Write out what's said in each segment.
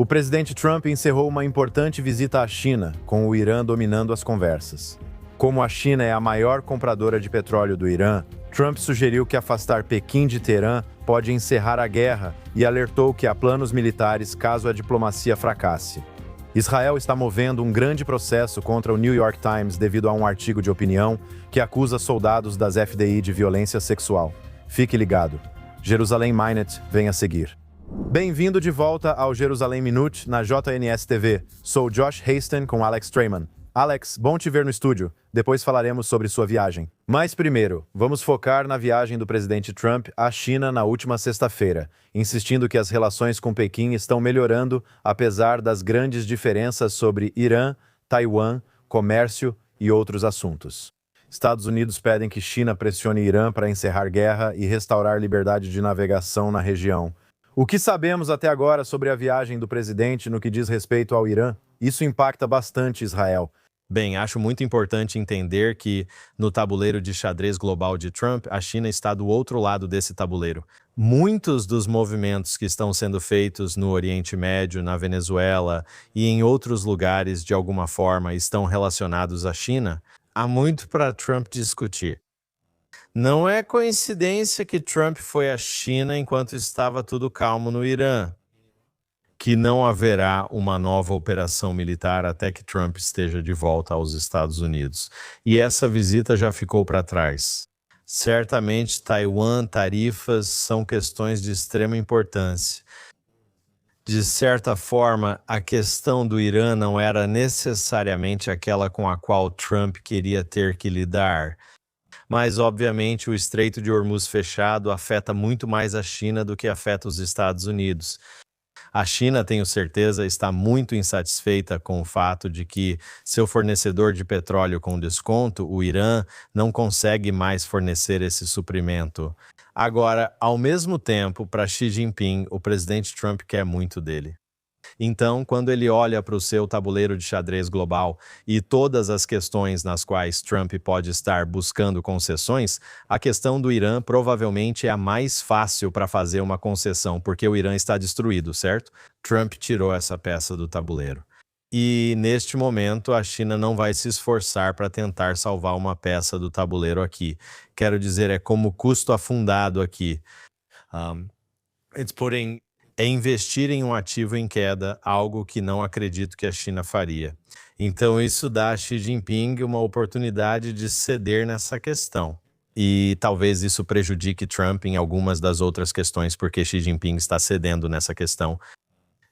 O presidente Trump encerrou uma importante visita à China, com o Irã dominando as conversas. Como a China é a maior compradora de petróleo do Irã, Trump sugeriu que afastar Pequim de Teherã pode encerrar a guerra e alertou que há planos militares caso a diplomacia fracasse. Israel está movendo um grande processo contra o New York Times devido a um artigo de opinião que acusa soldados das FDI de violência sexual. Fique ligado. Jerusalém Minute vem a seguir. Bem-vindo de volta ao Jerusalém Minute na JNS TV. Sou Josh Hasten com Alex Traiman. Alex, bom te ver no estúdio. Depois falaremos sobre sua viagem. Mas primeiro, vamos focar na viagem do presidente Trump à China na última sexta-feira, insistindo que as relações com Pequim estão melhorando apesar das grandes diferenças sobre Irã, Taiwan, comércio e outros assuntos. Estados Unidos pedem que China pressione Irã para encerrar guerra e restaurar liberdade de navegação na região. O que sabemos até agora sobre a viagem do presidente no que diz respeito ao Irã? Isso impacta bastante Israel. Bem, acho muito importante entender que, no tabuleiro de xadrez global de Trump, a China está do outro lado desse tabuleiro. Muitos dos movimentos que estão sendo feitos no Oriente Médio, na Venezuela e em outros lugares, de alguma forma, estão relacionados à China. Há muito para Trump discutir. Não é coincidência que Trump foi à China enquanto estava tudo calmo no Irã, que não haverá uma nova operação militar até que Trump esteja de volta aos Estados Unidos. E essa visita já ficou para trás. Certamente, Taiwan, tarifas são questões de extrema importância. De certa forma, a questão do Irã não era necessariamente aquela com a qual Trump queria ter que lidar. Mas, obviamente, o Estreito de Hormuz fechado afeta muito mais a China do que afeta os Estados Unidos. A China, tenho certeza, está muito insatisfeita com o fato de que seu fornecedor de petróleo com desconto, o Irã, não consegue mais fornecer esse suprimento. Agora, ao mesmo tempo, para Xi Jinping, o presidente Trump quer muito dele. Então, quando ele olha para o seu tabuleiro de xadrez global e todas as questões nas quais Trump pode estar buscando concessões, a questão do Irã provavelmente é a mais fácil para fazer uma concessão, porque o Irã está destruído, certo? Trump tirou essa peça do tabuleiro. E, neste momento, a China não vai se esforçar para tentar salvar uma peça do tabuleiro aqui. Quero dizer, é como custo afundado aqui. É investir em um ativo em queda, algo que não acredito que a China faria. Então isso dá a Xi Jinping uma oportunidade de ceder nessa questão. E talvez isso prejudique Trump em algumas das outras questões, porque Xi Jinping está cedendo nessa questão.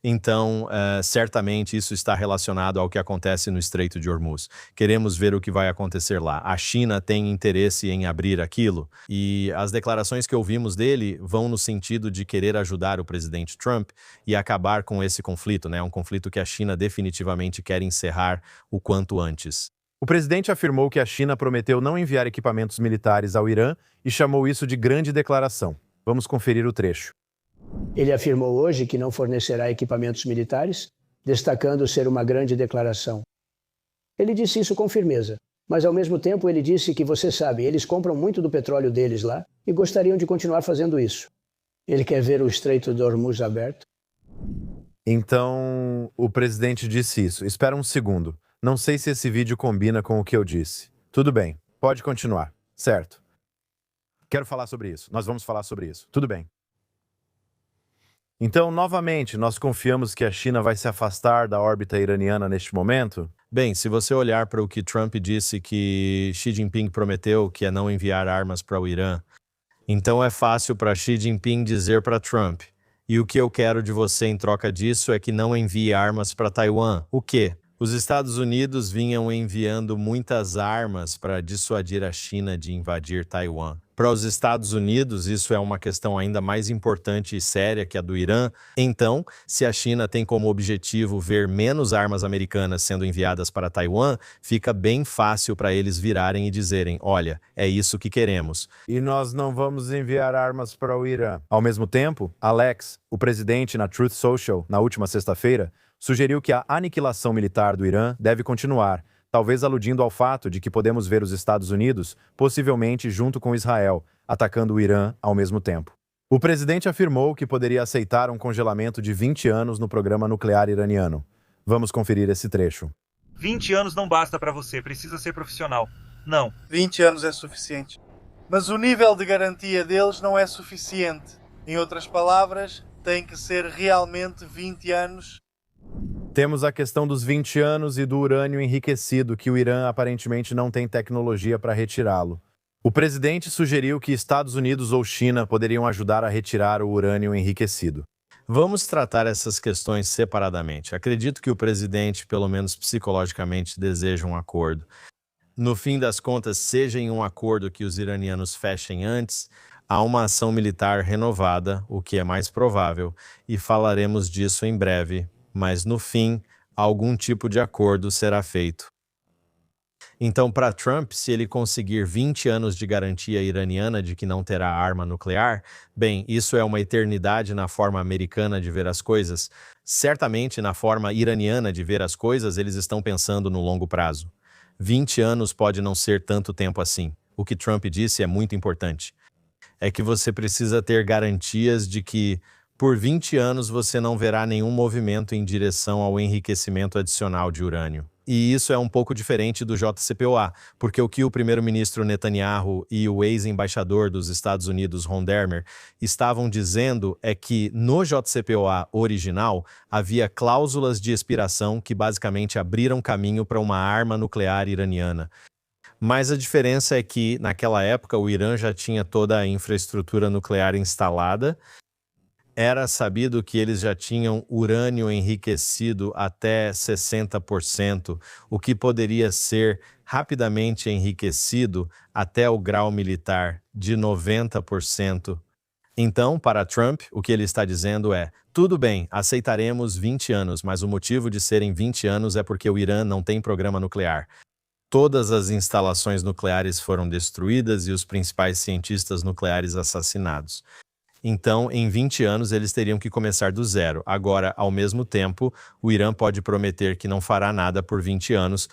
Então, certamente isso está relacionado ao que acontece no Estreito de Hormuz. Queremos ver o que vai acontecer lá. A China tem interesse em abrir aquilo e as declarações que ouvimos dele vão no sentido de querer ajudar o presidente Trump e acabar com esse conflito, né? Um conflito que a China definitivamente quer encerrar o quanto antes. O presidente afirmou que a China prometeu não enviar equipamentos militares ao Irã e chamou isso de grande declaração. Vamos conferir o trecho. Ele afirmou hoje que não fornecerá equipamentos militares, destacando ser uma grande declaração. Ele disse isso com firmeza, mas ao mesmo tempo ele disse que, você sabe, eles compram muito do petróleo deles lá e gostariam de continuar fazendo isso. Ele quer ver o Estreito de Hormuz aberto? Então, o presidente disse isso. Espera um segundo. Não sei se esse vídeo combina com o que eu disse. Tudo bem, pode continuar. Certo. Quero falar sobre isso. Nós vamos falar sobre isso. Tudo bem. Então, novamente, nós confiamos que a China vai se afastar da órbita iraniana neste momento? Bem, se você olhar para o que Trump disse que Xi Jinping prometeu, que é não enviar armas para o Irã, então é fácil para Xi Jinping dizer para Trump, e o que eu quero de você em troca disso é que não envie armas para Taiwan. O quê? Os Estados Unidos vinham enviando muitas armas para dissuadir a China de invadir Taiwan. Para os Estados Unidos, isso é uma questão ainda mais importante e séria que a do Irã. Então, se a China tem como objetivo ver menos armas americanas sendo enviadas para Taiwan, fica bem fácil para eles virarem e dizerem, olha, é isso que queremos. E nós não vamos enviar armas para o Irã. Ao mesmo tempo, Alex, o presidente na Truth Social, na última sexta-feira, sugeriu que a aniquilação militar do Irã deve continuar, talvez aludindo ao fato de que podemos ver os Estados Unidos, possivelmente junto com Israel, atacando o Irã ao mesmo tempo. O presidente afirmou que poderia aceitar um congelamento de 20 anos no programa nuclear iraniano. Vamos conferir esse trecho. 20 anos não basta para você, precisa ser profissional. Não. 20 anos é suficiente. Mas o nível de garantia deles não é suficiente. Em outras palavras, tem que ser realmente 20 anos. Temos a questão dos 20 anos e do urânio enriquecido, que o Irã aparentemente não tem tecnologia para retirá-lo. O presidente sugeriu que Estados Unidos ou China poderiam ajudar a retirar o urânio enriquecido. Vamos tratar essas questões separadamente. Acredito que o presidente, pelo menos psicologicamente, deseja um acordo. No fim das contas, seja em um acordo que os iranianos fechem antes, há uma ação militar renovada, o que é mais provável, e falaremos disso em breve, mas no fim, algum tipo de acordo será feito. Então, para Trump, se ele conseguir 20 anos de garantia iraniana de que não terá arma nuclear, bem, isso é uma eternidade na forma americana de ver as coisas. Certamente, na forma iraniana de ver as coisas, eles estão pensando no longo prazo. 20 anos pode não ser tanto tempo assim. O que Trump disse é muito importante. É que você precisa ter garantias de que, por 20 anos, você não verá nenhum movimento em direção ao enriquecimento adicional de urânio. E isso é um pouco diferente do JCPOA, porque o que o primeiro-ministro Netanyahu e o ex-embaixador dos Estados Unidos, Ron Dermer, estavam dizendo é que no JCPOA original havia cláusulas de expiração que basicamente abriram caminho para uma arma nuclear iraniana. Mas a diferença é que, naquela época, o Irã já tinha toda a infraestrutura nuclear instalada. Era sabido que eles já tinham urânio enriquecido até 60%, o que poderia ser rapidamente enriquecido até o grau militar de 90%. Então, para Trump, o que ele está dizendo é: tudo bem, aceitaremos 20 anos, mas o motivo de serem 20 anos é porque o Irã não tem programa nuclear. Todas as instalações nucleares foram destruídas e os principais cientistas nucleares assassinados. Então, em 20 anos, eles teriam que começar do zero. Agora, ao mesmo tempo, o Irã pode prometer que não fará nada por 20 anos.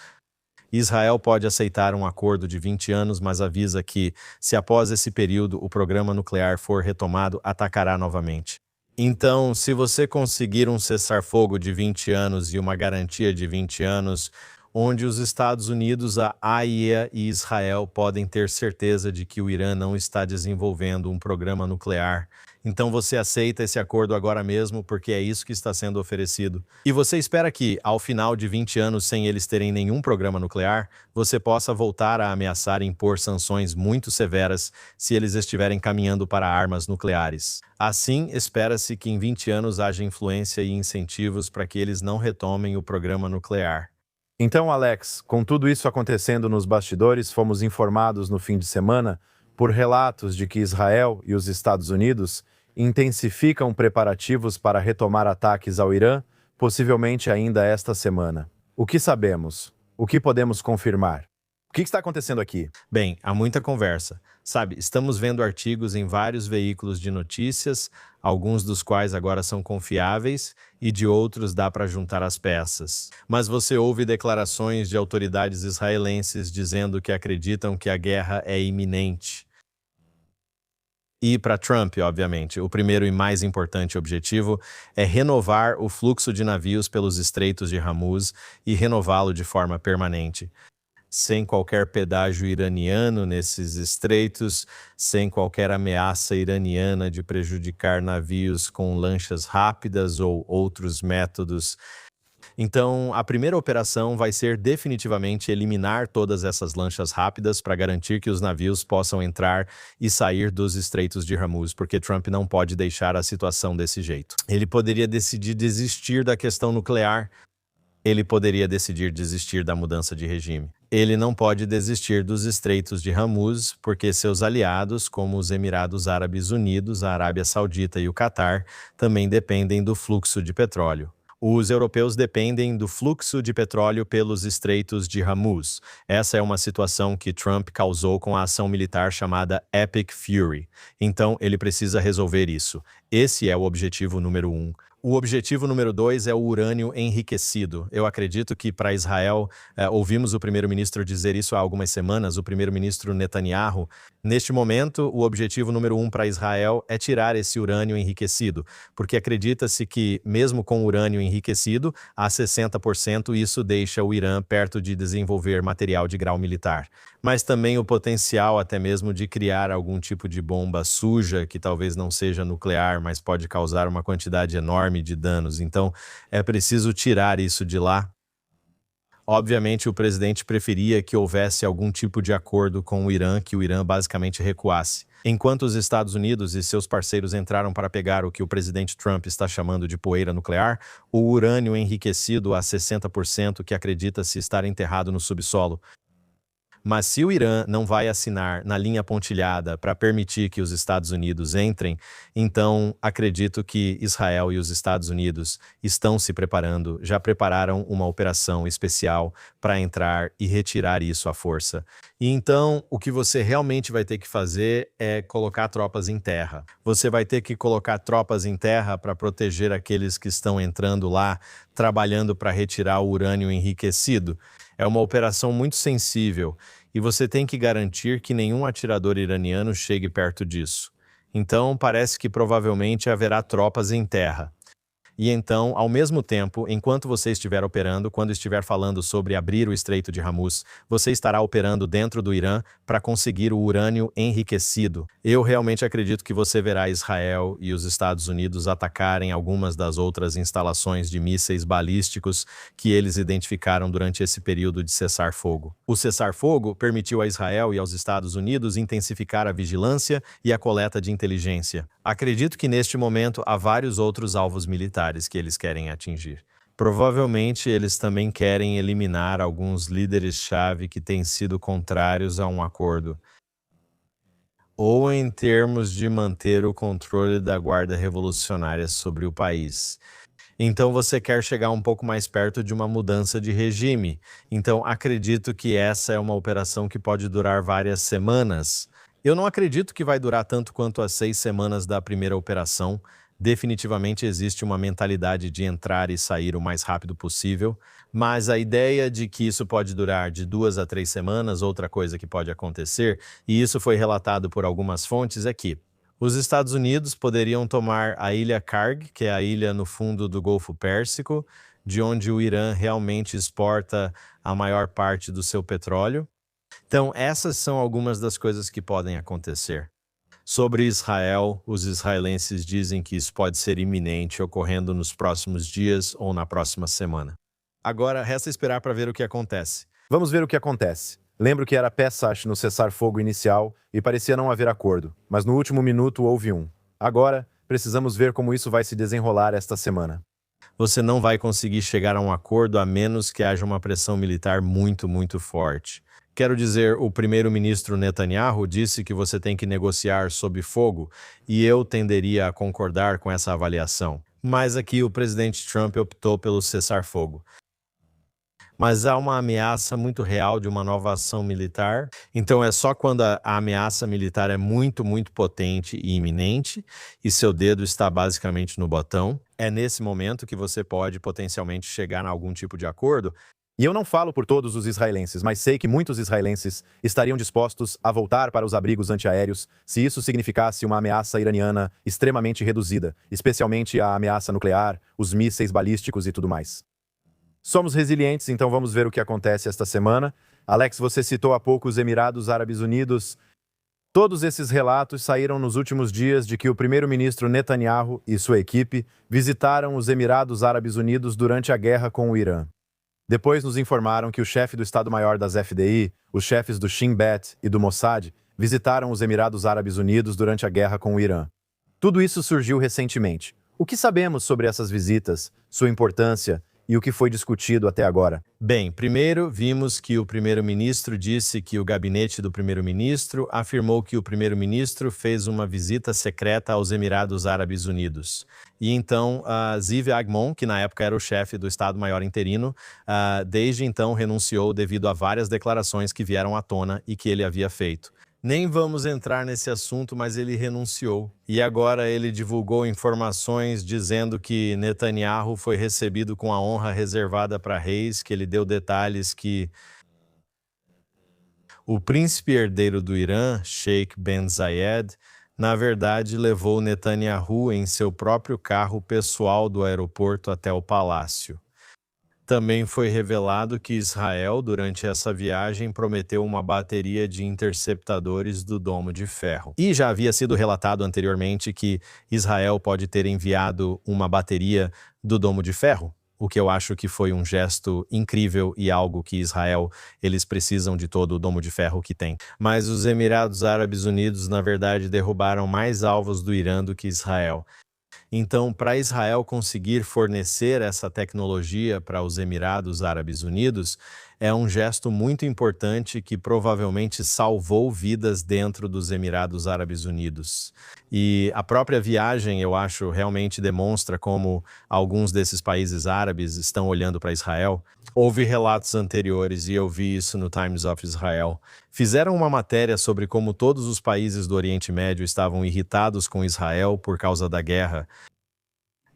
Israel pode aceitar um acordo de 20 anos, mas avisa que, se após esse período o programa nuclear for retomado, atacará novamente. Então, se você conseguir um cessar-fogo de 20 anos e uma garantia de 20 anos, onde os Estados Unidos, a AIEA e Israel podem ter certeza de que o Irã não está desenvolvendo um programa nuclear. Então você aceita esse acordo agora mesmo porque é isso que está sendo oferecido. E você espera que, ao final de 20 anos sem eles terem nenhum programa nuclear, você possa voltar a ameaçar impor sanções muito severas se eles estiverem caminhando para armas nucleares. Assim, espera-se que em 20 anos haja influência e incentivos para que eles não retomem o programa nuclear. Então, Alex, com tudo isso acontecendo nos bastidores, fomos informados no fim de semana por relatos de que Israel e os Estados Unidos intensificam preparativos para retomar ataques ao Irã, possivelmente ainda esta semana. O que sabemos? O que podemos confirmar? O que está acontecendo aqui? Bem, há muita conversa. Sabe, estamos vendo artigos em vários veículos de notícias, alguns dos quais agora são confiáveis e de outros dá para juntar as peças. Mas você ouve declarações de autoridades israelenses dizendo que acreditam que a guerra é iminente. E para Trump, obviamente, o primeiro e mais importante objetivo é renovar o fluxo de navios pelos estreitos de Hormuz e renová-lo de forma permanente. Sem qualquer pedágio iraniano nesses estreitos, sem qualquer ameaça iraniana de prejudicar navios com lanchas rápidas ou outros métodos. Então, a primeira operação vai ser definitivamente eliminar todas essas lanchas rápidas para garantir que os navios possam entrar e sair dos estreitos de Hormuz, porque Trump não pode deixar a situação desse jeito. Ele poderia decidir desistir da questão nuclear. Ele poderia decidir desistir da mudança de regime. Ele não pode desistir dos estreitos de Hormuz, porque seus aliados, como os Emirados Árabes Unidos, a Arábia Saudita e o Catar, também dependem do fluxo de petróleo. Os europeus dependem do fluxo de petróleo pelos estreitos de Hormuz. Essa é uma situação que Trump causou com a ação militar chamada Epic Fury. Então, ele precisa resolver isso. Esse é o objetivo número 1. O objetivo número 2 é o urânio enriquecido. Eu acredito que para Israel, ouvimos o primeiro-ministro dizer isso há algumas semanas, o primeiro-ministro Netanyahu. Neste momento, o objetivo número 1 para Israel é tirar esse urânio enriquecido, porque acredita-se que, mesmo com urânio enriquecido, a 60%, isso deixa o Irã perto de desenvolver material de grau militar. Mas também o potencial até mesmo de criar algum tipo de bomba suja, que talvez não seja nuclear, mas pode causar uma quantidade enorme de danos. Então, é preciso tirar isso de lá. Obviamente, o presidente preferia que houvesse algum tipo de acordo com o Irã, que o Irã basicamente recuasse. Enquanto os Estados Unidos e seus parceiros entraram para pegar o que o presidente Trump está chamando de poeira nuclear, o urânio enriquecido a 60% que acredita-se estar enterrado no subsolo. Mas se o Irã não vai assinar na linha pontilhada para permitir que os Estados Unidos entrem, então acredito que Israel e os Estados Unidos estão se preparando, já prepararam uma operação especial para entrar e retirar isso à força. E então, o que você realmente vai ter que fazer é colocar tropas em terra. Você vai ter que colocar tropas em terra para proteger aqueles que estão entrando lá, trabalhando para retirar o urânio enriquecido. É uma operação muito sensível e você tem que garantir que nenhum atirador iraniano chegue perto disso. Então, parece que provavelmente haverá tropas em terra. E então, ao mesmo tempo, enquanto você estiver operando, quando estiver falando sobre abrir o Estreito de Hormuz, você estará operando dentro do Irã para conseguir o urânio enriquecido. Eu realmente acredito que você verá Israel e os Estados Unidos atacarem algumas das outras instalações de mísseis balísticos que eles identificaram durante esse período de cessar-fogo. O cessar-fogo permitiu a Israel e aos Estados Unidos intensificar a vigilância e a coleta de inteligência. Acredito que neste momento há vários outros alvos militares que eles querem atingir. Provavelmente eles também querem eliminar alguns líderes-chave que têm sido contrários a um acordo, ou em termos de manter o controle da Guarda Revolucionária sobre o país. Então você quer chegar um pouco mais perto de uma mudança de regime. Então acredito que essa é uma operação que pode durar várias semanas. Eu não acredito que vai durar tanto quanto as 6 semanas da primeira operação. Definitivamente existe uma mentalidade de entrar e sair o mais rápido possível, mas a ideia de que isso pode durar de 2 a 3 semanas, outra coisa que pode acontecer, e isso foi relatado por algumas fontes, é que os Estados Unidos poderiam tomar a ilha Karg, que é a ilha no fundo do Golfo Pérsico, de onde o Irã realmente exporta a maior parte do seu petróleo. Então, essas são algumas das coisas que podem acontecer. Sobre Israel, os israelenses dizem que isso pode ser iminente, ocorrendo nos próximos dias ou na próxima semana. Agora, resta esperar para ver o que acontece. Vamos ver o que acontece. Lembro que era Pesach no cessar-fogo inicial e parecia não haver acordo, mas no último minuto houve um. Agora, precisamos ver como isso vai se desenrolar esta semana. Você não vai conseguir chegar a um acordo a menos que haja uma pressão militar muito, muito forte. Quero dizer, o primeiro-ministro Netanyahu disse que você tem que negociar sob fogo, e eu tenderia a concordar com essa avaliação. Mas aqui o presidente Trump optou pelo cessar-fogo. Mas há uma ameaça muito real de uma nova ação militar. Então é só quando a ameaça militar é muito, muito potente e iminente, e seu dedo está basicamente no botão, é nesse momento que você pode potencialmente chegar a algum tipo de acordo. E eu não falo por todos os israelenses, mas sei que muitos israelenses estariam dispostos a voltar para os abrigos antiaéreos se isso significasse uma ameaça iraniana extremamente reduzida, especialmente a ameaça nuclear, os mísseis balísticos e tudo mais. Somos resilientes, então vamos ver o que acontece esta semana. Alex, você citou há pouco os Emirados Árabes Unidos. Todos esses relatos saíram nos últimos dias de que o primeiro-ministro Netanyahu e sua equipe visitaram os Emirados Árabes Unidos durante a guerra com o Irã. Depois nos informaram que o chefe do Estado-Maior das FDI, os chefes do Shin Bet e do Mossad, visitaram os Emirados Árabes Unidos durante a guerra com o Irã. Tudo isso surgiu recentemente. O que sabemos sobre essas visitas, sua importância e o que foi discutido até agora? Bem, primeiro vimos que o primeiro-ministro disse que o gabinete do primeiro-ministro afirmou que o primeiro-ministro fez uma visita secreta aos Emirados Árabes Unidos. E então, Ziv Agmon, que na época era o chefe do Estado-Maior interino, desde então renunciou devido a várias declarações que vieram à tona e que ele havia feito. Nem vamos entrar nesse assunto, mas ele renunciou. E agora ele divulgou informações dizendo que Netanyahu foi recebido com a honra reservada para reis, que ele deu detalhes que o príncipe herdeiro do Irã, Sheikh Ben Zayed, na verdade levou Netanyahu em seu próprio carro pessoal do aeroporto até o palácio. Também foi revelado que Israel, durante essa viagem, prometeu uma bateria de interceptadores do Domo de Ferro. E já havia sido relatado anteriormente que Israel pode ter enviado uma bateria do Domo de Ferro, o que eu acho que foi um gesto incrível e algo que Israel, eles precisam de todo o Domo de Ferro que tem. Mas os Emirados Árabes Unidos, na verdade, derrubaram mais alvos do Irã do que Israel. Então, para Israel conseguir fornecer essa tecnologia para os Emirados Árabes Unidos, é um gesto muito importante que provavelmente salvou vidas dentro dos Emirados Árabes Unidos. E a própria viagem, eu acho, realmente demonstra como alguns desses países árabes estão olhando para Israel. Houve relatos anteriores, e eu vi isso no Times of Israel. Fizeram uma matéria sobre como todos os países do Oriente Médio estavam irritados com Israel por causa da guerra.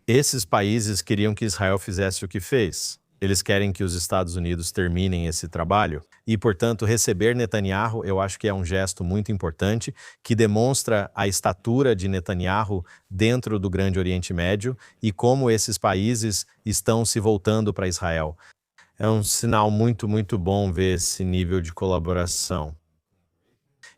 Esses países queriam que Israel fizesse o que fez. Eles querem que os Estados Unidos terminem esse trabalho. E, portanto, receber Netanyahu, eu acho que é um gesto muito importante, que demonstra a estatura de Netanyahu dentro do Grande Oriente Médio e como esses países estão se voltando para Israel. É um sinal muito, muito bom ver esse nível de colaboração.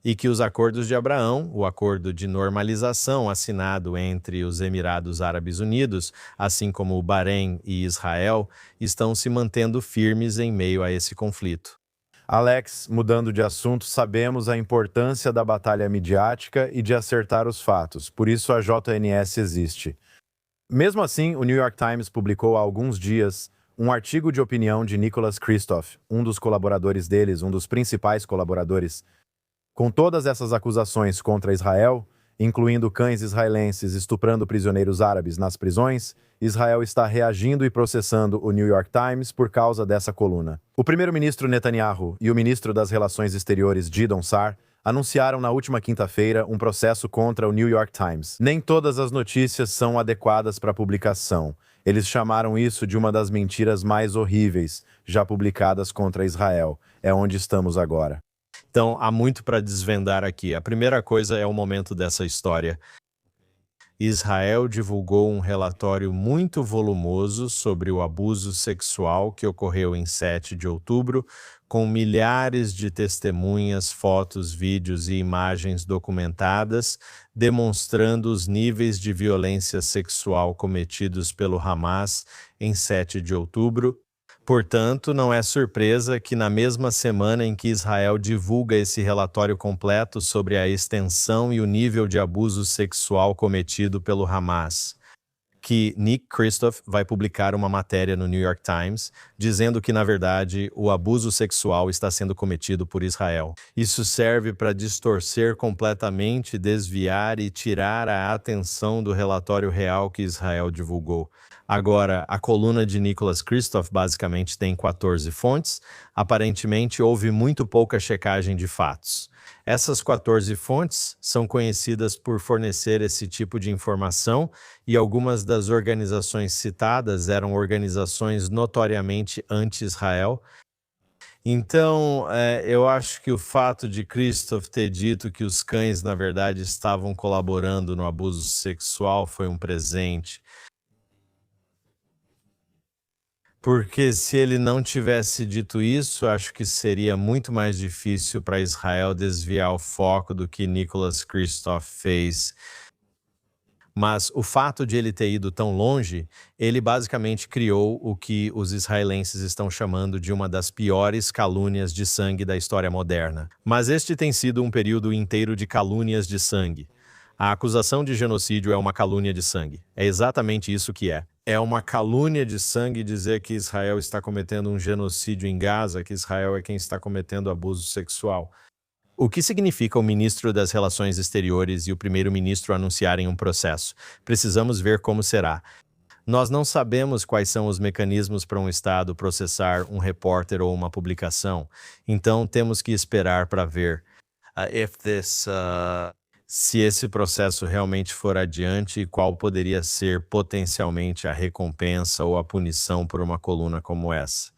E que os acordos de Abraão, o acordo de normalização assinado entre os Emirados Árabes Unidos, assim como o Bahrein e Israel, estão se mantendo firmes em meio a esse conflito. Alex, mudando de assunto, sabemos a importância da batalha midiática e de acertar os fatos, por isso a JNS existe. Mesmo assim, o New York Times publicou há alguns dias um artigo de opinião de Nicholas Kristof, um dos colaboradores deles, um dos principais colaboradores. Com todas essas acusações contra Israel, incluindo cães israelenses estuprando prisioneiros árabes nas prisões, Israel está reagindo e processando o New York Times por causa dessa coluna. O primeiro-ministro Netanyahu e o ministro das Relações Exteriores, Gideon Sa'ar, anunciaram na última quinta-feira um processo contra o New York Times. Nem todas as notícias são adequadas para publicação. Eles chamaram isso de uma das mentiras mais horríveis já publicadas contra Israel. É onde estamos agora. Então, há muito para desvendar aqui. A primeira coisa é o momento dessa história. Israel divulgou um relatório muito volumoso sobre o abuso sexual que ocorreu em 7 de outubro, com milhares de testemunhas, fotos, vídeos e imagens documentadas, demonstrando os níveis de violência sexual cometidos pelo Hamas em 7 de outubro. Portanto, não é surpresa que na mesma semana em que Israel divulga esse relatório completo sobre a extensão e o nível de abuso sexual cometido pelo Hamas, que Nick Kristof vai publicar uma matéria no New York Times dizendo que, na verdade, o abuso sexual está sendo cometido por Israel. Isso serve para distorcer completamente, desviar e tirar a atenção do relatório real que Israel divulgou. Agora, a coluna de Nicholas Kristof basicamente tem 14 fontes. Aparentemente, houve muito pouca checagem de fatos. Essas 14 fontes são conhecidas por fornecer esse tipo de informação e algumas das organizações citadas eram organizações notoriamente anti-Israel. Então, eu acho que o fato de Kristof ter dito que os cães, na verdade, estavam colaborando no abuso sexual foi um presente. Porque se ele não tivesse dito isso, acho que seria muito mais difícil para Israel desviar o foco do que Nicholas Kristof fez. Mas o fato de ele ter ido tão longe, ele basicamente criou o que os israelenses estão chamando de uma das piores calúnias de sangue da história moderna. Mas este tem sido um período inteiro de calúnias de sangue. A acusação de genocídio é uma calúnia de sangue. É exatamente isso que é. É uma calúnia de sangue dizer que Israel está cometendo um genocídio em Gaza, que Israel é quem está cometendo abuso sexual. O que significa o ministro das Relações Exteriores e o primeiro-ministro anunciarem um processo? Precisamos ver como será. Nós não sabemos quais são os mecanismos para um Estado processar um repórter ou uma publicação, então temos que esperar para ver. Se esse processo realmente for adiante, qual poderia ser potencialmente a recompensa ou a punição por uma coluna como essa?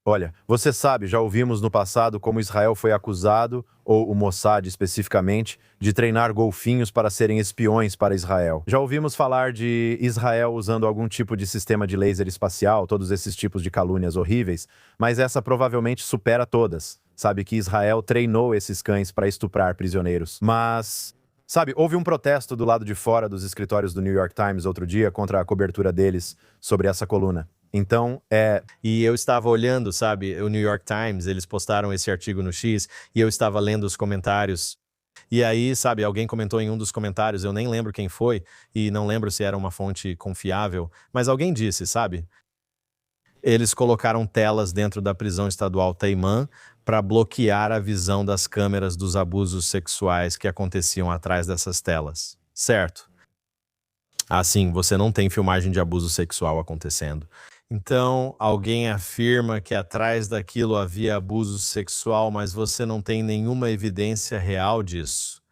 Olha, você sabe, já ouvimos no passado como Israel foi acusado, ou o Mossad especificamente, de treinar golfinhos para serem espiões para Israel. Já ouvimos falar de Israel usando algum tipo de sistema de laser espacial, todos esses tipos de calúnias horríveis, mas essa provavelmente supera todas. Sabe que Israel treinou esses cães para estuprar prisioneiros. Mas, sabe, houve um protesto do lado de fora dos escritórios do New York Times outro dia contra a cobertura deles sobre essa coluna. Então, E eu estava olhando, sabe, o New York Times, eles postaram esse artigo no X, e eu estava lendo os comentários. E aí, sabe, alguém comentou em um dos comentários, eu nem lembro quem foi, e não lembro se era uma fonte confiável, mas alguém disse, sabe? Eles colocaram telas dentro da prisão estadual Taimã para bloquear a visão das câmeras dos abusos sexuais que aconteciam atrás dessas telas. Certo? Assim, você não tem filmagem de abuso sexual acontecendo. Então, alguém afirma que atrás daquilo havia abuso sexual, mas você não tem nenhuma evidência real disso.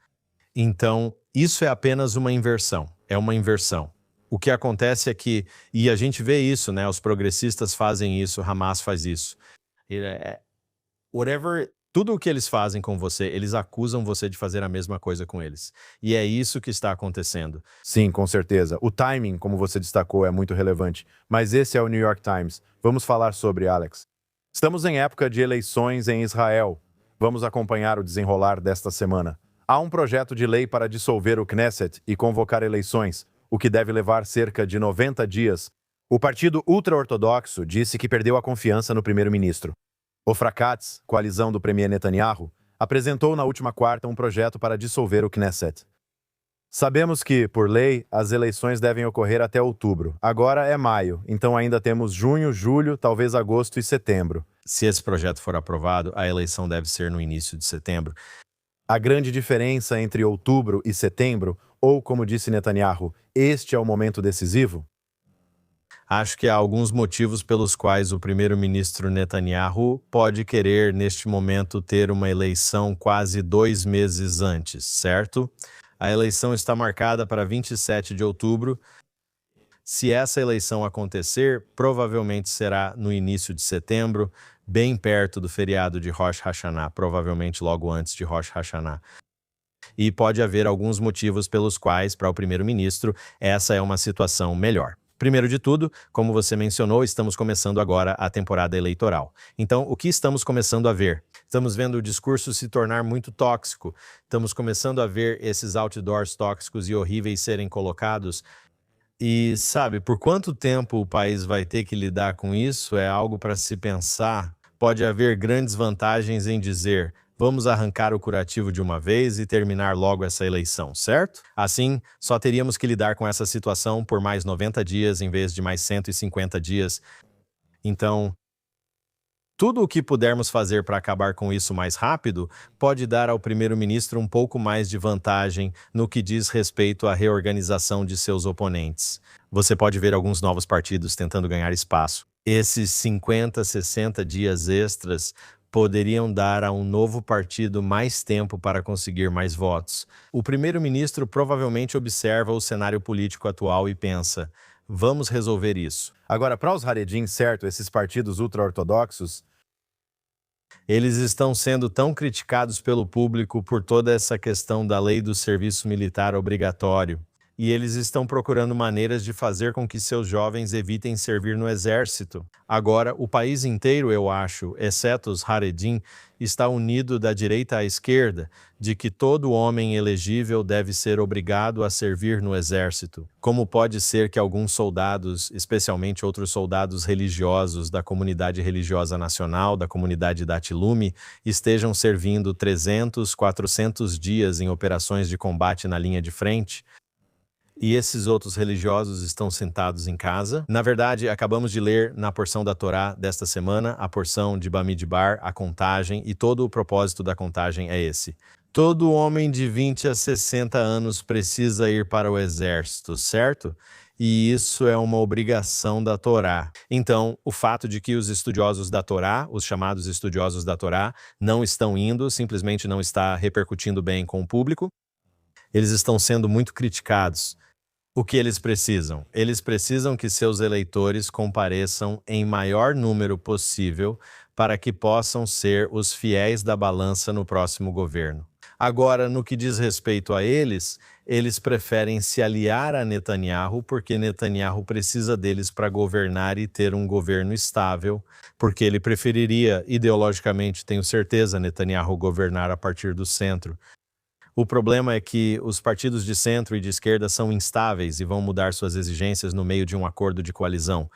Então, isso é apenas uma inversão. É uma inversão. O que acontece é que, e a gente vê isso, né? Os progressistas fazem isso, Hamas faz isso. Tudo o que eles fazem com você, eles acusam você de fazer a mesma coisa com eles. E é isso que está acontecendo. sim, com certeza. O timing, como você destacou, é muito relevante. Mas esse é o New York Times. Vamos falar sobre, Alex. Estamos em época de eleições em Israel. Vamos acompanhar o desenrolar desta semana. Há um projeto de lei para dissolver o Knesset e convocar eleições, o que deve levar cerca de 90 dias. O partido ultra-ortodoxo disse que perdeu a confiança no primeiro-ministro. O Fracats, coalizão do premier Netanyahu, apresentou na última quarta um projeto para dissolver o Knesset. Sabemos que, por lei, as eleições devem ocorrer até outubro. Agora é maio, então ainda temos junho, julho, talvez agosto e setembro. Se esse projeto for aprovado, a eleição deve ser no início de setembro. A grande diferença entre outubro e setembro, ou como disse Netanyahu, este é o momento decisivo? Acho que há alguns motivos pelos quais o primeiro-ministro Netanyahu pode querer, neste momento, ter uma eleição quase 2 meses antes, certo? A eleição está marcada para 27 de outubro. Se essa eleição acontecer, provavelmente será no início de setembro, bem perto do feriado de Rosh Hashanah, provavelmente logo antes de Rosh Hashanah. E pode haver alguns motivos pelos quais, para o primeiro-ministro, essa é uma situação melhor. Primeiro de tudo, como você mencionou, estamos começando agora a temporada eleitoral. Então, o que estamos começando a ver? Estamos vendo o discurso se tornar muito tóxico. Estamos começando a ver esses outdoors tóxicos e horríveis serem colocados. E, sabe, por quanto tempo o país vai ter que lidar com isso é algo para se pensar. Pode haver grandes vantagens em dizer: vamos arrancar o curativo de uma vez e terminar logo essa eleição, certo? Assim, só teríamos que lidar com essa situação por mais 90 dias em vez de mais 150 dias. Então, tudo o que pudermos fazer para acabar com isso mais rápido pode dar ao primeiro-ministro um pouco mais de vantagem no que diz respeito à reorganização de seus oponentes. Você pode ver alguns novos partidos tentando ganhar espaço. Esses 50, 60 dias extras poderiam dar a um novo partido mais tempo para conseguir mais votos. O primeiro-ministro provavelmente observa o cenário político atual e pensa: vamos resolver isso. Agora, para os Haredim, certo, esses partidos ultra-ortodoxos, Eles estão sendo tão criticados pelo público por toda essa questão da lei do serviço militar obrigatório. E eles estão procurando maneiras de fazer com que seus jovens evitem servir no exército. Agora, o país inteiro, eu acho, exceto os Haredim, está unido da direita à esquerda, de que todo homem elegível deve ser obrigado a servir no exército. Como pode ser que alguns soldados, especialmente outros soldados religiosos da comunidade religiosa nacional, da comunidade Datilume, estejam servindo 300, 400 dias em operações de combate na linha de frente? E esses outros religiosos estão sentados em casa? Na verdade, acabamos de ler na porção da Torá desta semana, a porção de Bamidbar, a contagem, e todo o propósito da contagem é esse. Todo homem de 20 a 60 anos precisa ir para o exército, certo? e isso é uma obrigação da Torá. Então, o fato de que os estudiosos da Torá, os chamados estudiosos da Torá, não estão indo, simplesmente não está repercutindo bem com o público, eles estão sendo muito criticados. O que eles precisam? Eles precisam que seus eleitores compareçam em maior número possível para que possam ser os fiéis da balança no próximo governo. Agora, no que diz respeito a eles preferem se aliar a Netanyahu porque Netanyahu precisa deles para governar e ter um governo estável, porque ele preferiria, ideologicamente, tenho certeza, Netanyahu governar a partir do centro. O problema é que os partidos de centro e de esquerda são instáveis e vão mudar suas exigências no meio de um acordo de coalizão.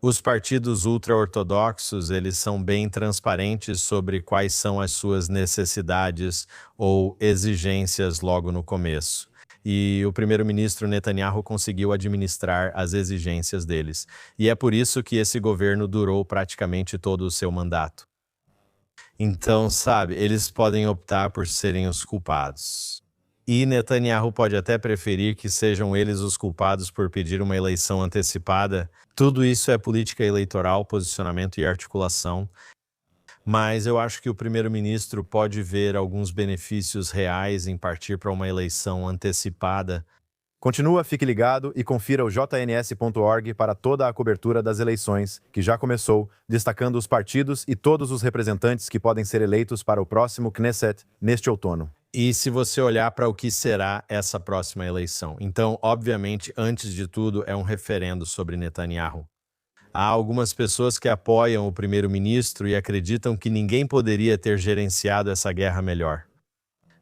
Os partidos ultra-ortodoxos, eles são bem transparentes sobre quais são as suas necessidades ou exigências logo no começo. E o primeiro-ministro Netanyahu conseguiu administrar as exigências deles. E é por isso que esse governo durou praticamente todo o seu mandato. Então, sabe, eles podem optar por serem os culpados. E Netanyahu pode até preferir que sejam eles os culpados por pedir uma eleição antecipada. Tudo isso é política eleitoral, posicionamento e articulação. Mas eu acho que o primeiro-ministro pode ver alguns benefícios reais em partir para uma eleição antecipada. Continua, fique ligado e confira o jns.org para toda a cobertura das eleições, que já começou, destacando os partidos e todos os representantes que podem ser eleitos para o próximo Knesset neste outono. E se você olhar para o que será essa próxima eleição? Então, obviamente, antes de tudo, é um referendo sobre Netanyahu. Há algumas pessoas que apoiam o primeiro-ministro e acreditam que ninguém poderia ter gerenciado essa guerra melhor.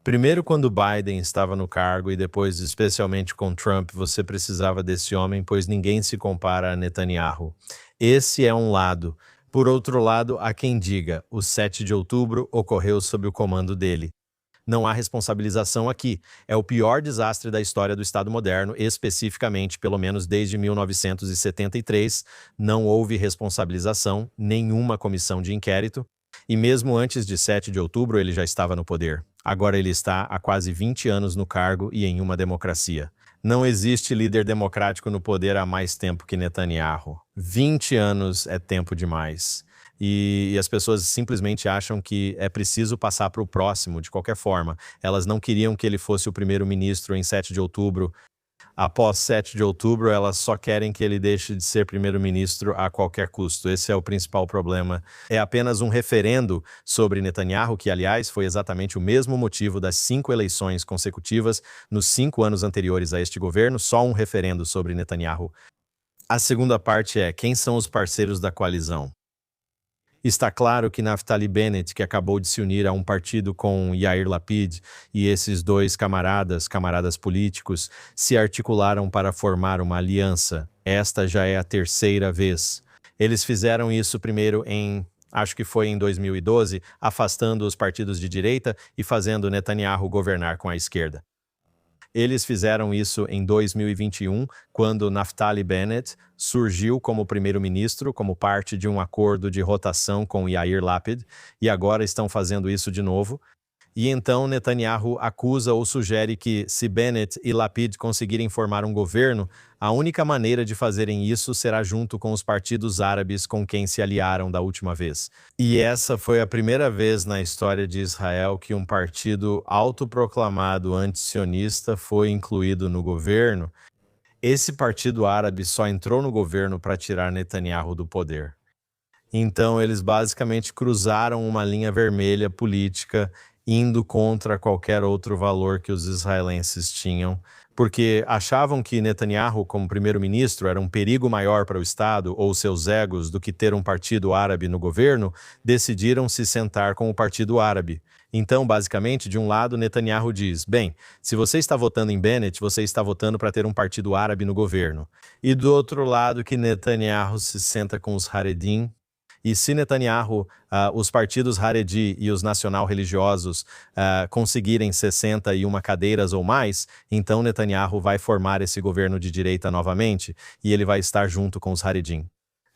Primeiro, quando Biden estava no cargo e depois, especialmente com Trump, você precisava desse homem, pois ninguém se compara a Netanyahu. Esse é um lado. Por outro lado, há quem diga, o 7 de outubro ocorreu sob o comando dele. Não há responsabilização aqui. É o pior desastre da história do Estado moderno, especificamente, pelo menos desde 1973, não houve responsabilização, nenhuma comissão de inquérito, e mesmo antes de 7 de outubro ele já estava no poder. Agora ele está há quase 20 anos no cargo e em uma democracia. Não existe líder democrático no poder há mais tempo que Netanyahu. 20 anos é tempo demais. E as pessoas simplesmente acham que é preciso passar para o próximo, de qualquer forma. Elas não queriam que ele fosse o primeiro-ministro em 7 de outubro. Após 7 de outubro, elas só querem que ele deixe de ser primeiro-ministro a qualquer custo. Esse é o principal problema. É apenas um referendo sobre Netanyahu, que, aliás, foi exatamente o mesmo motivo das 5 eleições consecutivas nos 5 anos anteriores a este governo, só um referendo sobre Netanyahu. A segunda parte é: quem são os parceiros da coalizão? Está claro que Naftali Bennett, que acabou de se unir a um partido com Yair Lapid, e esses dois camaradas políticos, se articularam para formar uma aliança. Esta já é a terceira vez. Eles fizeram isso primeiro acho que foi em 2012, afastando os partidos de direita e fazendo Netanyahu governar com a esquerda. Eles fizeram isso em 2021, quando Naftali Bennett surgiu como primeiro-ministro, como parte de um acordo de rotação com Yair Lapid, e agora estão fazendo isso de novo. E então Netanyahu acusa ou sugere que, se Bennett e Lapid conseguirem formar um governo, a única maneira de fazerem isso será junto com os partidos árabes com quem se aliaram da última vez. E essa foi a primeira vez na história de Israel que um partido autoproclamado antisionista foi incluído no governo. Esse partido árabe só entrou no governo para tirar Netanyahu do poder. Então eles basicamente cruzaram uma linha vermelha política, indo contra qualquer outro valor que os israelenses tinham, porque achavam que Netanyahu, como primeiro-ministro, era um perigo maior para o Estado ou seus egos do que ter um partido árabe no governo, decidiram se sentar com o partido árabe. Então, basicamente, de um lado, Netanyahu diz, bem, se você está votando em Bennett, você está votando para ter um partido árabe no governo. E do outro lado, que Netanyahu se senta com os Haredim. E se Netanyahu, os partidos Haredi e os nacional-religiosos conseguirem 61 cadeiras ou mais, então Netanyahu vai formar esse governo de direita novamente e ele vai estar junto com os Haredim.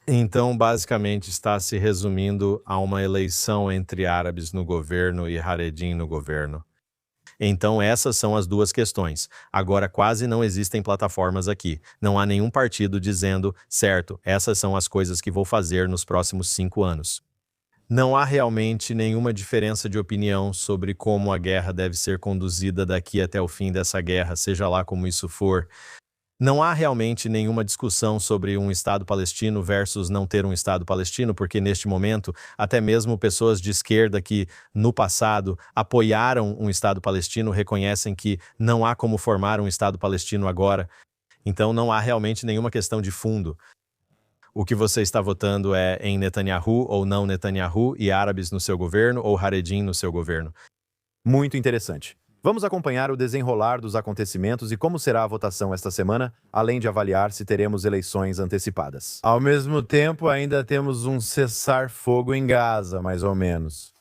Então, basicamente, está se resumindo a uma eleição entre árabes no governo e Haredim no governo. Então essas são as duas questões. Agora quase não existem plataformas aqui. Não há nenhum partido dizendo, certo, essas são as coisas que vou fazer nos próximos 5 anos. Não há realmente nenhuma diferença de opinião sobre como a guerra deve ser conduzida daqui até o fim dessa guerra, seja lá como isso for. Não há realmente nenhuma discussão sobre um Estado palestino versus não ter um Estado palestino, porque neste momento, até mesmo pessoas de esquerda que, no passado, apoiaram um Estado palestino reconhecem que não há como formar um Estado palestino agora. Então não há realmente nenhuma questão de fundo. O que você está votando é em Netanyahu ou não Netanyahu e árabes no seu governo ou Haredim no seu governo. Muito interessante. Vamos acompanhar o desenrolar dos acontecimentos e como será a votação esta semana, além de avaliar se teremos eleições antecipadas. Ao mesmo tempo, ainda temos um cessar-fogo em Gaza, mais ou menos.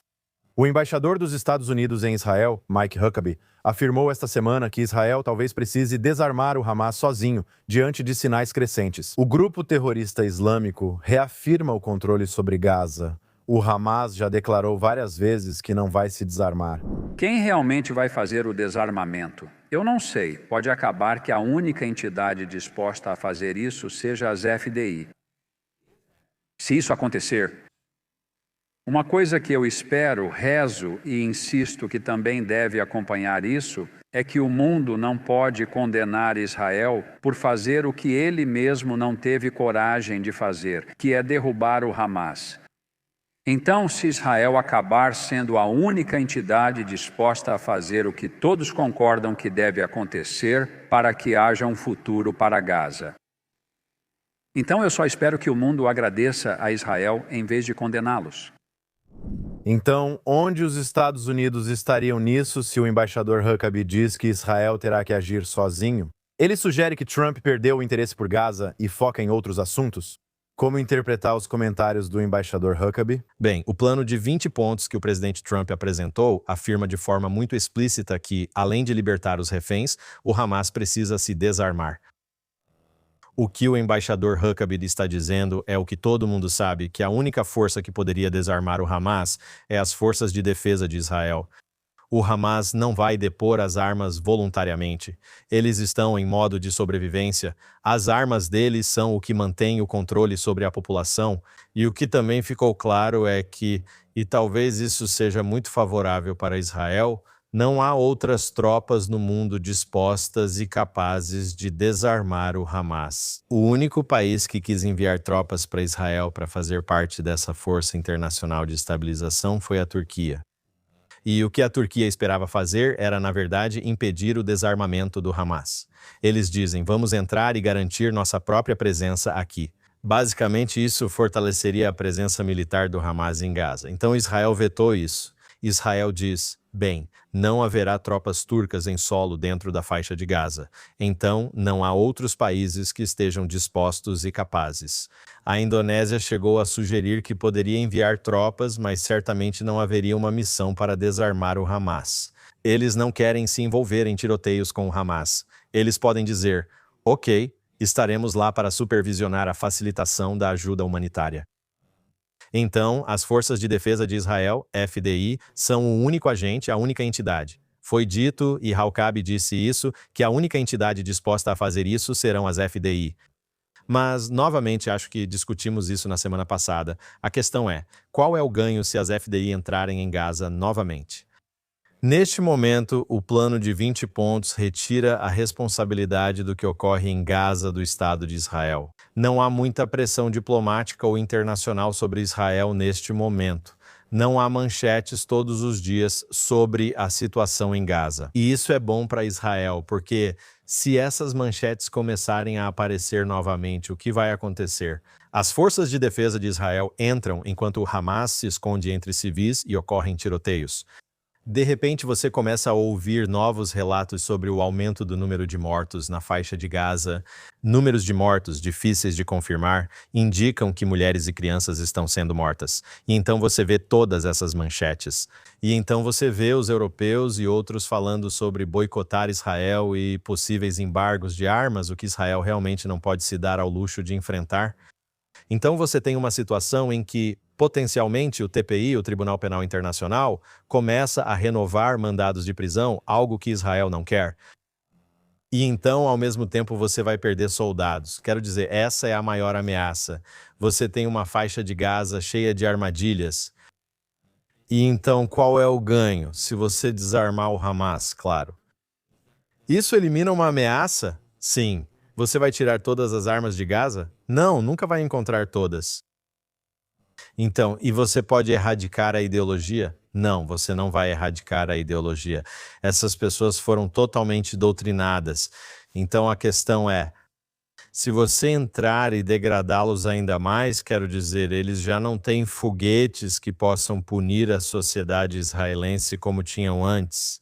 O embaixador dos Estados Unidos em Israel, Mike Huckabee, afirmou esta semana que Israel talvez precise desarmar o Hamas sozinho, diante de sinais crescentes. O grupo terrorista islâmico reafirma o controle sobre Gaza. O Hamas já declarou várias vezes que não vai se desarmar. Quem realmente vai fazer o desarmamento? Eu não sei. Pode acabar que a única entidade disposta a fazer isso seja as FDI. Se isso acontecer, uma coisa que eu espero, rezo e insisto que também deve acompanhar isso é que o mundo não pode condenar Israel por fazer o que ele mesmo não teve coragem de fazer, que é derrubar o Hamas. Então, se Israel acabar sendo a única entidade disposta a fazer o que todos concordam que deve acontecer para que haja um futuro para Gaza. Então eu só espero que o mundo agradeça a Israel em vez de condená-los. Então, onde os Estados Unidos estariam nisso se o embaixador Huckabee diz que Israel terá que agir sozinho? Ele sugere que Trump perdeu o interesse por Gaza e foca em outros assuntos? Como interpretar os comentários do embaixador Huckabee? Bem, o plano de 20 pontos que o presidente Trump apresentou afirma de forma muito explícita que, além de libertar os reféns, o Hamas precisa se desarmar. O que o embaixador Huckabee está dizendo é o que todo mundo sabe, que a única força que poderia desarmar o Hamas é as forças de defesa de Israel. O Hamas não vai depor as armas voluntariamente. Eles estão em modo de sobrevivência. As armas deles são o que mantém o controle sobre a população. E o que também ficou claro é que, e talvez isso seja muito favorável para Israel, não há outras tropas no mundo dispostas e capazes de desarmar o Hamas. O único país que quis enviar tropas para Israel para fazer parte dessa força internacional de estabilização foi a Turquia. E o que a Turquia esperava fazer era, na verdade, impedir o desarmamento do Hamas. Eles dizem, vamos entrar e garantir nossa própria presença aqui. Basicamente, isso fortaleceria a presença militar do Hamas em Gaza. Então, Israel vetou isso. Israel diz, bem, não haverá tropas turcas em solo dentro da faixa de Gaza. Então, não há outros países que estejam dispostos e capazes. A Indonésia chegou a sugerir que poderia enviar tropas, mas certamente não haveria uma missão para desarmar o Hamas. Eles não querem se envolver em tiroteios com o Hamas. Eles podem dizer, ok, estaremos lá para supervisionar a facilitação da ajuda humanitária. Então, as Forças de Defesa de Israel, FDI, são o único agente, a única entidade. Foi dito, e Huckabee disse isso, que a única entidade disposta a fazer isso serão as FDI. Mas, novamente, acho que discutimos isso na semana passada. A questão é, qual é o ganho se as FDI entrarem em Gaza novamente? Neste momento, o plano de 20 pontos retira a responsabilidade do que ocorre em Gaza do Estado de Israel. Não há muita pressão diplomática ou internacional sobre Israel neste momento. Não há manchetes todos os dias sobre a situação em Gaza. E isso é bom para Israel, porque se essas manchetes começarem a aparecer novamente, o que vai acontecer? As forças de defesa de Israel entram enquanto o Hamas se esconde entre civis e ocorrem tiroteios. De repente, você começa a ouvir novos relatos sobre o aumento do número de mortos na faixa de Gaza. Números de mortos difíceis de confirmar indicam que mulheres e crianças estão sendo mortas. E então você vê todas essas manchetes. E então você vê os europeus e outros falando sobre boicotar Israel e possíveis embargos de armas, o que Israel realmente não pode se dar ao luxo de enfrentar. Então você tem uma situação em que, potencialmente, o TPI, o Tribunal Penal Internacional, começa a renovar mandados de prisão, algo que Israel não quer. E então, ao mesmo tempo, você vai perder soldados. Quero dizer, essa é a maior ameaça. Você tem uma faixa de Gaza cheia de armadilhas. E então, qual é o ganho? Se você desarmar o Hamas, claro. Isso elimina uma ameaça? Sim. Você vai tirar todas as armas de Gaza? Não, nunca vai encontrar todas. Então, e você pode erradicar a ideologia? Não, você não vai erradicar a ideologia. Essas pessoas foram totalmente doutrinadas. Então a questão é, se você entrar e degradá-los ainda mais, quero dizer, eles já não têm foguetes que possam punir a sociedade israelense como tinham antes.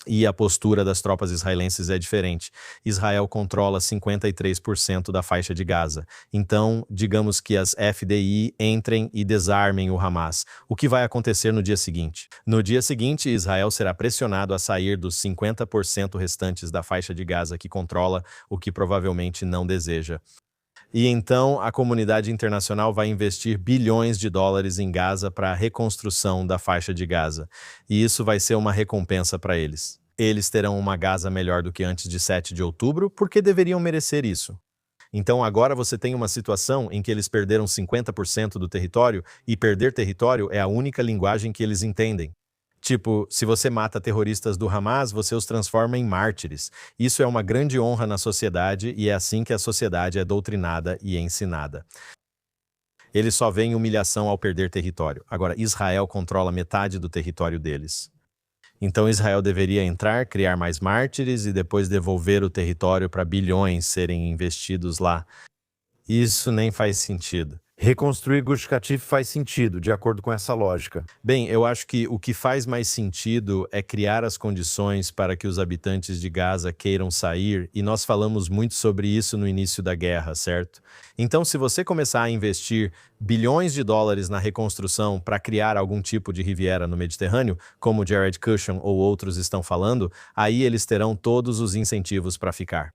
E a postura das tropas israelenses é diferente. Israel controla 53% da faixa de Gaza. Então, digamos que as FDI entrem e desarmem o Hamas. O que vai acontecer no dia seguinte? No dia seguinte, Israel será pressionado a sair dos 50% restantes da faixa de Gaza que controla, o que provavelmente não deseja. E então a comunidade internacional vai investir bilhões de dólares em Gaza para a reconstrução da faixa de Gaza. E isso vai ser uma recompensa para eles. Eles terão uma Gaza melhor do que antes de 7 de outubro, porque deveriam merecer isso. Então agora você tem uma situação em que eles perderam 50% do território, e perder território é a única linguagem que eles entendem. Tipo, se você mata terroristas do Hamas, você os transforma em mártires. Isso é uma grande honra na sociedade e é assim que a sociedade é doutrinada e ensinada. Eles só veem humilhação ao perder território. Agora, Israel controla metade do território deles. Então Israel deveria entrar, criar mais mártires e depois devolver o território para bilhões serem investidos lá. Isso nem faz sentido. Reconstruir Gush Katif faz sentido, de acordo com essa lógica. Bem, eu acho que o que faz mais sentido é criar as condições para que os habitantes de Gaza queiram sair, e nós falamos muito sobre isso no início da guerra, certo? Então, se você começar a investir bilhões de dólares na reconstrução para criar algum tipo de Riviera no Mediterrâneo, como Jared Kushner ou outros estão falando, aí eles terão todos os incentivos para ficar.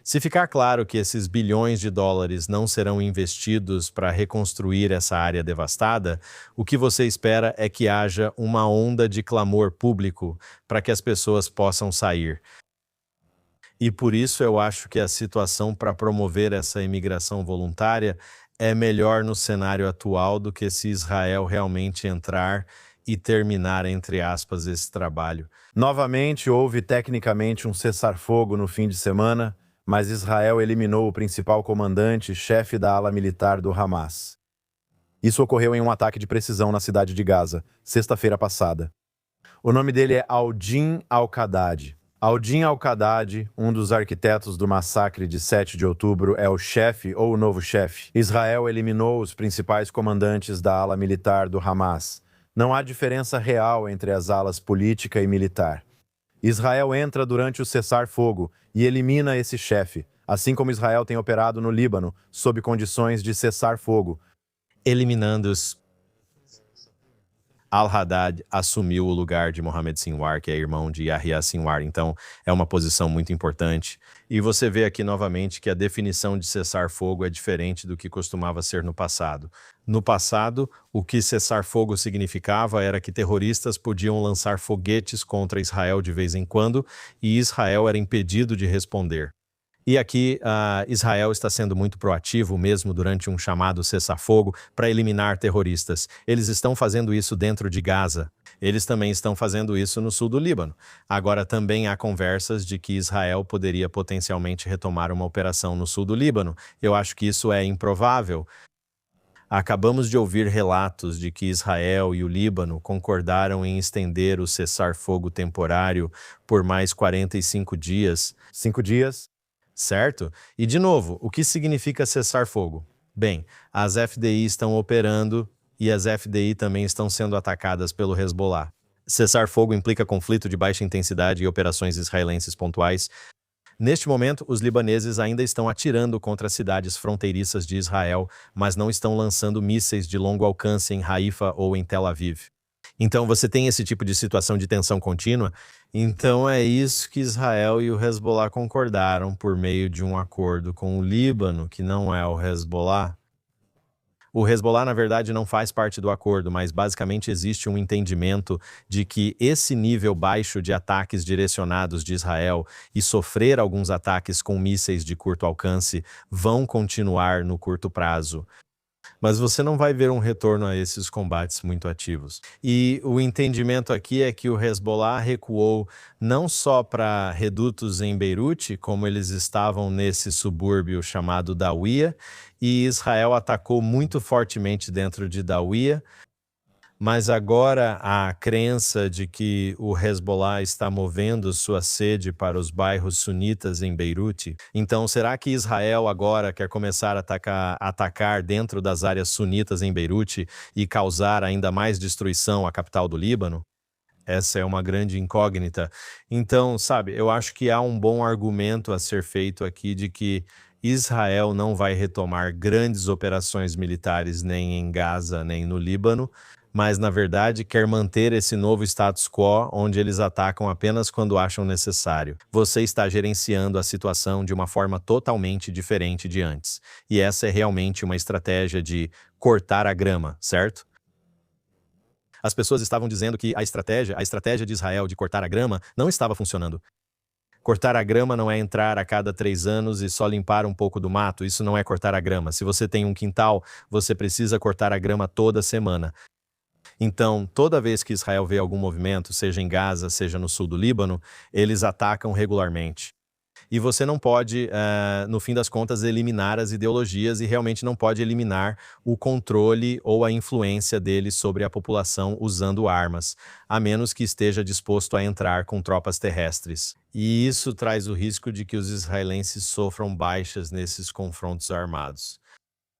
Se ficar claro que esses bilhões de dólares não serão investidos para reconstruir essa área devastada, o que você espera é que haja uma onda de clamor público para que as pessoas possam sair. E por isso eu acho que a situação para promover essa imigração voluntária é melhor no cenário atual do que se Israel realmente entrar e terminar, entre aspas, esse trabalho. Novamente, houve tecnicamente um cessar-fogo no fim de semana, mas Israel eliminou o principal comandante, chefe da ala militar do Hamas. Isso ocorreu em um ataque de precisão na cidade de Gaza, sexta-feira passada. O nome dele é Aldin Al-Haddad. Aldin Al-Haddad, um dos arquitetos do massacre de 7 de outubro, é o chefe ou o novo chefe. Israel eliminou os principais comandantes da ala militar do Hamas. Não há diferença real entre as alas política e militar. Israel entra durante o cessar-fogo e elimina esse chefe, assim como Israel tem operado no Líbano, sob condições de cessar-fogo. Eliminando-os, Al-Haddad assumiu o lugar de Mohammed Sinwar, que é irmão de Yahya Sinwar, então é uma posição muito importante. E você vê aqui novamente que a definição de cessar-fogo é diferente do que costumava ser no passado. No passado, o que cessar-fogo significava era que terroristas podiam lançar foguetes contra Israel de vez em quando e Israel era impedido de responder. E aqui, Israel está sendo muito proativo mesmo durante um chamado cessar-fogo para eliminar terroristas. Eles estão fazendo isso dentro de Gaza. Eles também estão fazendo isso no sul do Líbano. Agora, também há conversas de que Israel poderia potencialmente retomar uma operação no sul do Líbano. Eu acho que isso é improvável. Acabamos de ouvir relatos de que Israel e o Líbano concordaram em estender o cessar-fogo temporário por mais 45 dias. 5 dias? Certo? E, de novo, o que significa cessar-fogo? Bem, as FDI estão operando e as FDI também estão sendo atacadas pelo Hezbollah. Cessar-fogo implica conflito de baixa intensidade e operações israelenses pontuais. Neste momento, os libaneses ainda estão atirando contra cidades fronteiriças de Israel, mas não estão lançando mísseis de longo alcance em Haifa ou em Tel Aviv. Então você tem esse tipo de situação de tensão contínua. Então é isso que Israel e o Hezbollah concordaram por meio de um acordo com o Líbano, que não é o Hezbollah. O Hezbollah, na verdade, não faz parte do acordo, mas basicamente existe um entendimento de que esse nível baixo de ataques direcionados de Israel e sofrer alguns ataques com mísseis de curto alcance vão continuar no curto prazo. Mas você não vai ver um retorno a esses combates muito ativos. E o entendimento aqui é que o Hezbollah recuou não só para redutos em Beirute, como eles estavam nesse subúrbio chamado Dawiya, e Israel atacou muito fortemente dentro de Dawiya, mas agora a crença de que o Hezbollah está movendo sua sede para os bairros sunitas em Beirute. Então, será que Israel agora quer começar a atacar dentro das áreas sunitas em Beirute e causar ainda mais destruição à capital do Líbano? Essa é uma grande incógnita. Então, sabe, eu acho que há um bom argumento a ser feito aqui de que Israel não vai retomar grandes operações militares nem em Gaza, nem no Líbano, mas, na verdade, quer manter esse novo status quo onde eles atacam apenas quando acham necessário. Você está gerenciando a situação de uma forma totalmente diferente de antes. E essa é realmente uma estratégia de cortar a grama, certo? As pessoas estavam dizendo que a estratégia de Israel de cortar a grama não estava funcionando. Cortar a grama não é entrar a cada 3 anos e só limpar um pouco do mato. Isso não é cortar a grama. Se você tem um quintal, você precisa cortar a grama toda semana. Então, toda vez que Israel vê algum movimento, seja em Gaza, seja no sul do Líbano, eles atacam regularmente. E você não pode, no fim das contas, eliminar as ideologias e realmente não pode eliminar o controle ou a influência deles sobre a população usando armas, a menos que esteja disposto a entrar com tropas terrestres. E isso traz o risco de que os israelenses sofram baixas nesses confrontos armados.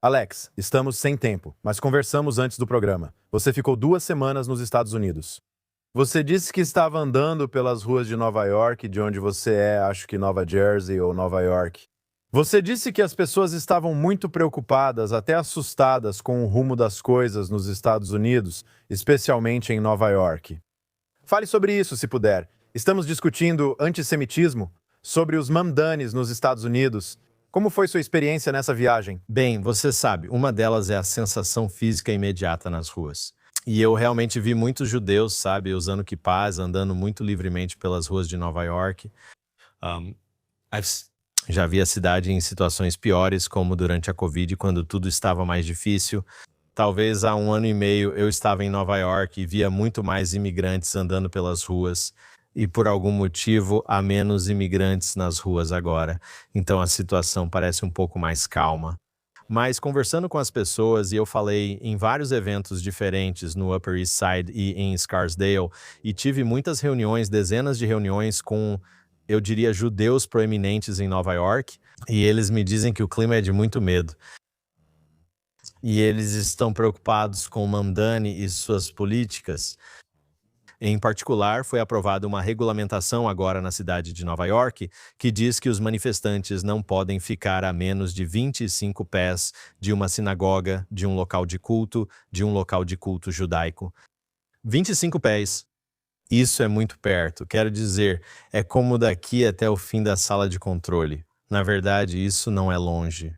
Alex, estamos sem tempo, mas conversamos antes do programa. Você ficou 2 semanas nos Estados Unidos. Você disse que estava andando pelas ruas de Nova York, de onde você é, acho que Nova Jersey ou Nova York. Você disse que as pessoas estavam muito preocupadas, até assustadas com o rumo das coisas nos Estados Unidos, especialmente em Nova York. Fale sobre isso, se puder. Estamos discutindo antissemitismo, sobre os mamdanis nos Estados Unidos. Como foi sua experiência nessa viagem? Bem, você sabe, uma delas é a sensação física imediata nas ruas. E eu realmente vi muitos judeus, sabe, usando quipás, andando muito livremente pelas ruas de Nova York. Já vi a cidade em situações piores, como durante a Covid, quando tudo estava mais difícil. Talvez há 1 ano e meio eu estava em Nova York e via muito mais imigrantes andando pelas ruas. E por algum motivo há menos imigrantes nas ruas agora. Então a situação parece um pouco mais calma. Mas conversando com as pessoas, e eu falei em vários eventos diferentes no Upper East Side e em Scarsdale, e tive muitas reuniões, dezenas de reuniões com, eu diria, judeus proeminentes em Nova York, e eles me dizem que o clima é de muito medo. E eles estão preocupados com o Mamdani e suas políticas. Em particular, foi aprovada uma regulamentação agora na cidade de Nova York que diz que os manifestantes não podem ficar a menos de 25 pés de uma sinagoga, de um local de culto judaico. 25 pés. Isso é muito perto. Quero dizer, é como daqui até o fim da sala de controle. Na verdade, isso não é longe.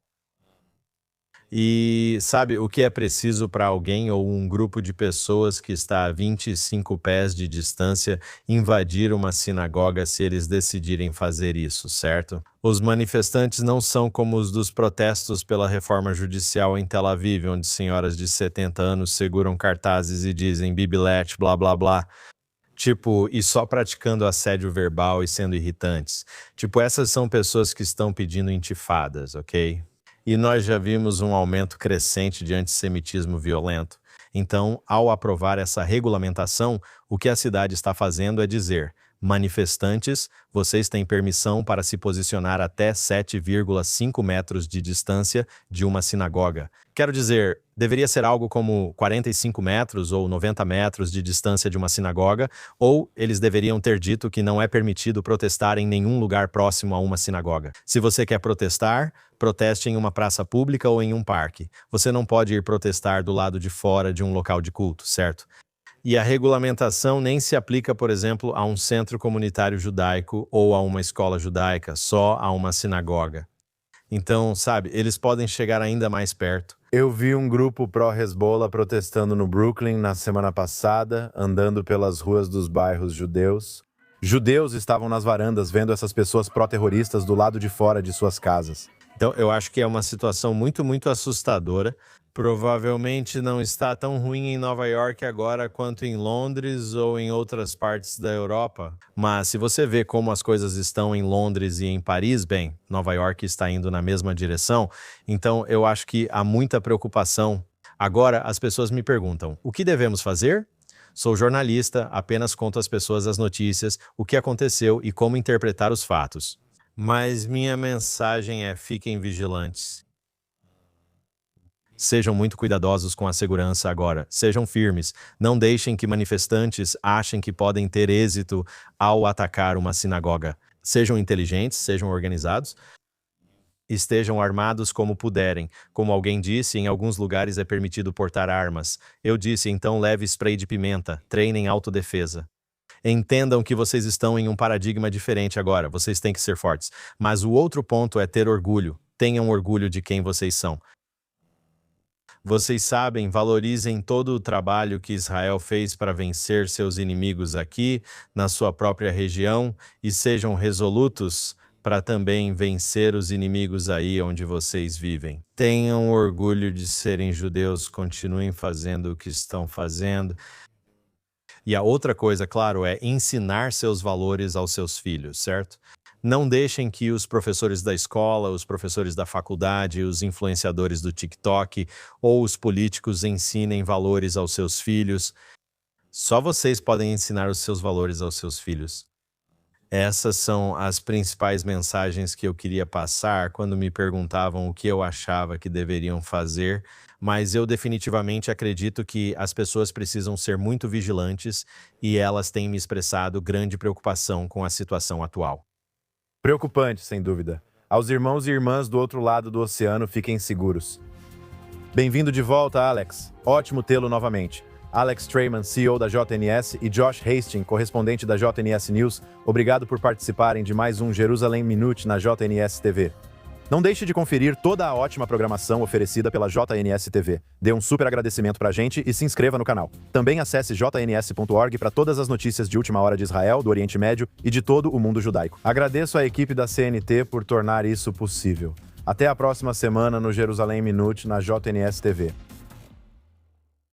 E sabe o que é preciso para alguém ou um grupo de pessoas que está a 25 pés de distância invadir uma sinagoga se eles decidirem fazer isso, certo? Os manifestantes não são como os dos protestos pela reforma judicial em Tel Aviv, onde senhoras de 70 anos seguram cartazes e dizem bibilete, blá blá blá. Tipo, e só praticando assédio verbal e sendo irritantes. Tipo, essas são pessoas que estão pedindo intifadas, ok? E nós já vimos um aumento crescente de antissemitismo violento. Então, ao aprovar essa regulamentação, o que a cidade está fazendo é dizer: manifestantes, vocês têm permissão para se posicionar até 7,5 metros de distância de uma sinagoga. Quero dizer, deveria ser algo como 45 metros ou 90 metros de distância de uma sinagoga, ou eles deveriam ter dito que não é permitido protestar em nenhum lugar próximo a uma sinagoga. Se você quer protestar, proteste em uma praça pública ou em um parque. Você não pode ir protestar do lado de fora de um local de culto, certo? E a regulamentação nem se aplica, por exemplo, a um centro comunitário judaico ou a uma escola judaica, só a uma sinagoga. Então, sabe, eles podem chegar ainda mais perto. Eu vi um grupo pró-Hezbollah protestando no Brooklyn na semana passada, andando pelas ruas dos bairros judeus. Judeus estavam nas varandas vendo essas pessoas pró-terroristas do lado de fora de suas casas. Então, eu acho que é uma situação muito, muito assustadora. Provavelmente não está tão ruim em Nova York agora quanto em Londres ou em outras partes da Europa. Mas se você vê como as coisas estão em Londres e em Paris, bem, Nova York está indo na mesma direção. Então eu acho que há muita preocupação. Agora as pessoas me perguntam, o que devemos fazer? Sou jornalista, apenas conto às pessoas as notícias, o que aconteceu e como interpretar os fatos. Mas minha mensagem é: fiquem vigilantes. Sejam muito cuidadosos com a segurança agora. Sejam firmes. Não deixem que manifestantes achem que podem ter êxito ao atacar uma sinagoga. Sejam inteligentes, sejam organizados. Estejam armados como puderem. Como alguém disse, em alguns lugares é permitido portar armas. Eu disse, então leve spray de pimenta. Treinem autodefesa. Entendam que vocês estão em um paradigma diferente agora. Vocês têm que ser fortes. Mas o outro ponto é ter orgulho. Tenham orgulho de quem vocês são. Vocês sabem, valorizem todo o trabalho que Israel fez para vencer seus inimigos aqui, na sua própria região, e sejam resolutos para também vencer os inimigos aí onde vocês vivem. Tenham orgulho de serem judeus, continuem fazendo o que estão fazendo. E a outra coisa, claro, é ensinar seus valores aos seus filhos, certo? Não deixem que os professores da escola, os professores da faculdade, os influenciadores do TikTok ou os políticos ensinem valores aos seus filhos. Só vocês podem ensinar os seus valores aos seus filhos. Essas são as principais mensagens que eu queria passar quando me perguntavam o que eu achava que deveriam fazer, mas eu definitivamente acredito que as pessoas precisam ser muito vigilantes e elas têm me expressado grande preocupação com a situação atual. Preocupante, sem dúvida. Aos irmãos e irmãs do outro lado do oceano, fiquem seguros. Bem-vindo de volta, Alex. Ótimo tê-lo novamente. Alex Traiman, CEO da JNS, e Josh Hastings, correspondente da JNS News, obrigado por participarem de mais um Jerusalém Minute na JNS TV. Não deixe de conferir toda a ótima programação oferecida pela JNS TV. Dê um super agradecimento pra gente e se inscreva no canal. Também acesse jns.org para todas as notícias de última hora de Israel, do Oriente Médio e de todo o mundo judaico. Agradeço à equipe da CNT por tornar isso possível. Até a próxima semana no Jerusalém Minute na JNS TV.